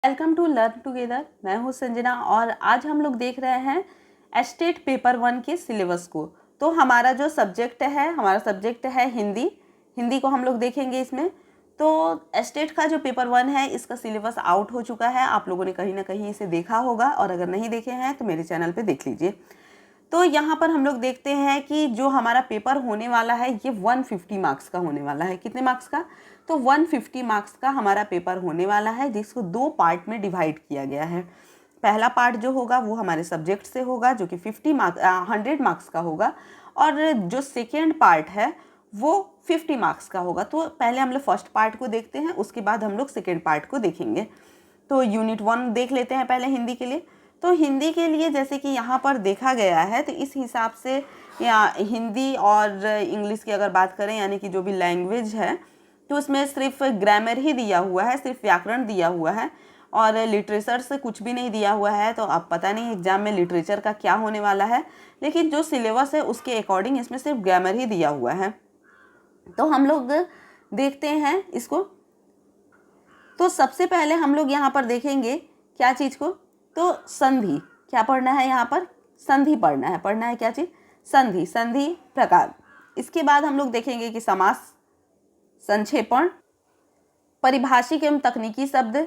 Welcome to learn together. मैं हूँ संजना और आज हम लोग देख रहे हैं एस्टेट पेपर 1 के सिलेबस को। तो हमारा जो सब्जेक्ट है हिंदी को हम लोग देखेंगे इसमें। तो एस्टेट का जो पेपर 1 है इसका सिलेबस आउट हो चुका है, आप लोगों ने कहीं ना कहीं इसे देखा होगा और अगर नहीं देखे हैं तो मेरे चैनल पे देख लीजिए। तो यहाँ पर हम लोग देखते हैं कि जो हमारा पेपर होने वाला है ये 150 मार्क्स का होने वाला है। कितने मार्क्स का? तो 150 मार्क्स का हमारा पेपर होने वाला है, जिसको 2 पार्ट में डिवाइड किया गया है। पहला पार्ट जो होगा वो हमारे सब्जेक्ट से होगा, जो कि 100 मार्क्स का होगा, और जो सेकेंड पार्ट है वो 50 मार्क्स का होगा। तो पहले हम लोग फर्स्ट पार्ट को देखते हैं, उसके बाद हम लोग सेकेंड पार्ट को देखेंगे। तो यूनिट 1 देख लेते हैं पहले हिंदी के लिए। तो हिंदी के लिए जैसे कि यहाँ पर देखा गया है, तो इस हिसाब से या हिंदी और इंग्लिश की अगर बात करें, यानी कि जो भी लैंग्वेज है, तो उसमें सिर्फ ग्रामर ही दिया हुआ है, सिर्फ व्याकरण दिया हुआ है और लिटरेचर से कुछ भी नहीं दिया हुआ है। तो अब पता नहीं एग्जाम में लिटरेचर का क्या होने वाला है, लेकिन जो सिलेबस है उसके अकॉर्डिंग इसमें सिर्फ ग्रामर ही दिया हुआ है। तो हम लोग देखते हैं इसको। तो सबसे पहले हम लोग यहाँ पर देखेंगे क्या चीज़ को, तो संधि। क्या पढ़ना है यहाँ पर? संधि पढ़ना है क्या चीज़? संधि, संधि प्रकार। इसके बाद हम लोग देखेंगे कि समास, संक्षेपण, परिभाषिक एवं तकनीकी शब्द,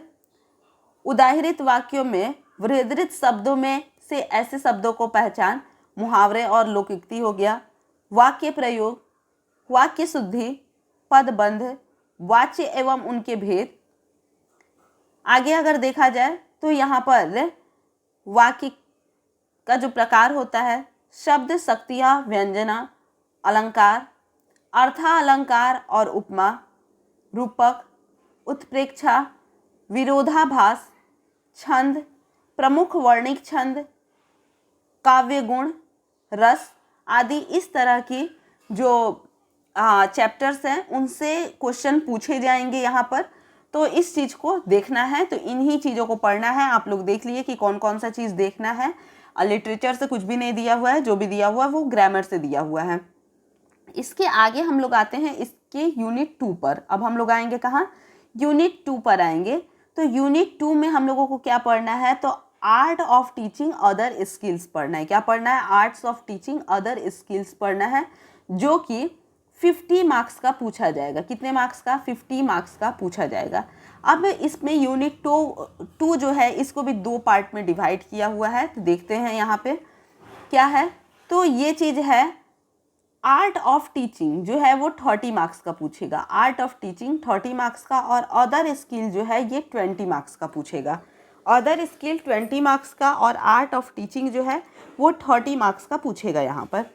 उदाहरित वाक्यों में वृहदृत शब्दों में से ऐसे शब्दों को पहचान, मुहावरे और लोकोक्ति हो गया, वाक्य प्रयोग, वाक्य शुद्धि, पदबंध, वाच्य एवं उनके भेद। आगे अगर देखा जाए तो यहाँ पर वाक्य का जो प्रकार होता है, शब्द, शक्तियाँ, व्यंजना, अलंकार, अर्थालंकार और उपमा, रूपक, उत्प्रेक्षा, विरोधाभास, छंद, प्रमुख वर्णिक छंद, काव्य गुण, रस आदि। इस तरह की जो चैप्टर्स हैं उनसे क्वेश्चन पूछे जाएंगे यहाँ पर। तो इस चीज़ को देखना है, तो इन्हीं चीज़ों को पढ़ना है। आप लोग देख लिए कि कौन कौन सा चीज़ देखना है। लिटरेचर से कुछ भी नहीं दिया हुआ है, जो भी दिया हुआ है वो ग्रामर से दिया हुआ है। इसके आगे हम लोग आते हैं इसके यूनिट 2 पर। अब हम लोग आएंगे कहाँ? यूनिट 2 पर आएंगे। तो यूनिट 2 में हम लोगों को क्या पढ़ना है? तो art of teaching other skills पढ़ना है। क्या पढ़ना है? Arts of teaching other skills पढ़ना है, जो कि 50 मार्क्स का पूछा जाएगा। कितने मार्क्स का? 50 मार्क्स का पूछा जाएगा। अब इसमें यूनिट 2 जो है इसको भी 2 पार्ट में डिवाइड किया हुआ है। तो देखते हैं यहाँ पे क्या है। तो ये चीज़ है, आर्ट ऑफ टीचिंग जो है वो 30 मार्क्स का पूछेगा। आर्ट ऑफ टीचिंग 30 मार्क्स का, और अदर स्किल जो है ये 20 मार्क्स का पूछेगा। अदर स्किल 20 मार्क्स का और आर्ट ऑफ टीचिंग जो है वो 30 मार्क्स का पूछेगा यहाँ पर।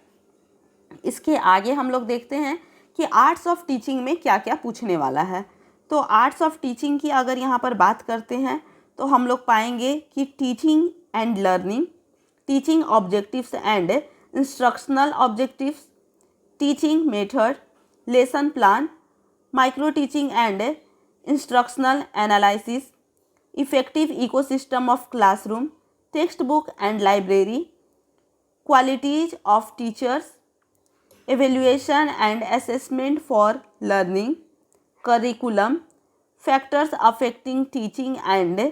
इसके आगे हम लोग देखते हैं कि आर्ट्स ऑफ टीचिंग में क्या क्या पूछने वाला है। तो आर्ट्स ऑफ टीचिंग की अगर यहाँ पर बात करते हैं तो हम लोग पाएंगे कि teaching and learning, teaching objectives and instructional objectives, teaching method, lesson plan, micro teaching and instructional analysis, effective ecosystem of classroom, text book and library, qualities of teachers, evaluation and assessment for learning, curriculum, factors affecting teaching and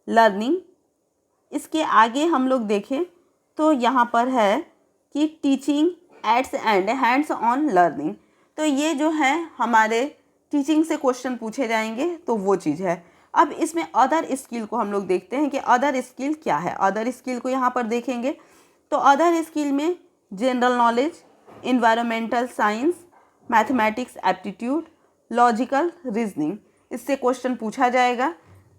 learning। इसके आगे हम लोग देखें तो यहाँ पर है कि teaching ads and hands on learning. तो ये जो है हमारे टीचिंग से क्वेश्चन पूछे जाएंगे, तो वो चीज़ है। अब इसमें अदर स्किल को हम लोग देखते हैं कि अदर स्किल क्या है। अदर स्किल को यहाँ पर देखेंगे तो अदर स्किल में general knowledge, environmental science, mathematics aptitude, logical reasoning, इससे क्वेश्चन पूछा जाएगा।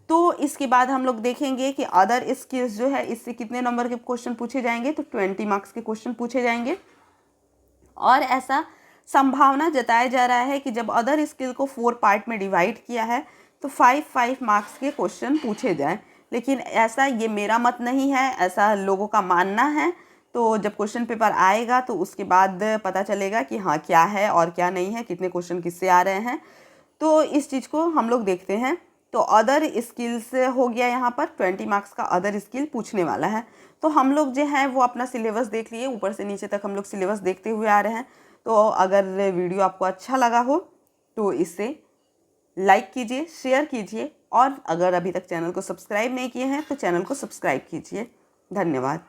तो इसके बाद हम लोग देखेंगे कि अदर स्किल्स जो है इससे कितने नंबर के क्वेश्चन पूछे जाएंगे। तो 20 मार्क्स के क्वेश्चन पूछे जाएंगे। और ऐसा संभावना जताया जा रहा है कि जब अदर स्किल को 4 पार्ट में डिवाइड किया है तो 5 मार्क्स के क्वेश्चन पूछे जाएँ। लेकिन ऐसा ये मेरा मत नहीं है, ऐसा लोगों का मानना है। तो जब क्वेश्चन पेपर आएगा तो उसके बाद पता चलेगा कि हाँ क्या है और क्या नहीं है, कितने क्वेश्चन किससे आ रहे हैं। तो इस चीज़ को हम लोग देखते हैं। तो अदर स्किल्स हो गया, यहाँ पर 20 मार्क्स का अदर स्किल पूछने वाला है। तो हम लोग जो है वो अपना सिलेबस देख लिए, ऊपर से नीचे तक हम लोग सिलेबस देखते हुए आ रहे हैं। तो अगर वीडियो आपको अच्छा लगा हो तो इसे लाइक कीजिए, शेयर कीजिए और अगर अभी तक चैनल को सब्सक्राइब नहीं किए हैं तो चैनल को सब्सक्राइब कीजिए। धन्यवाद।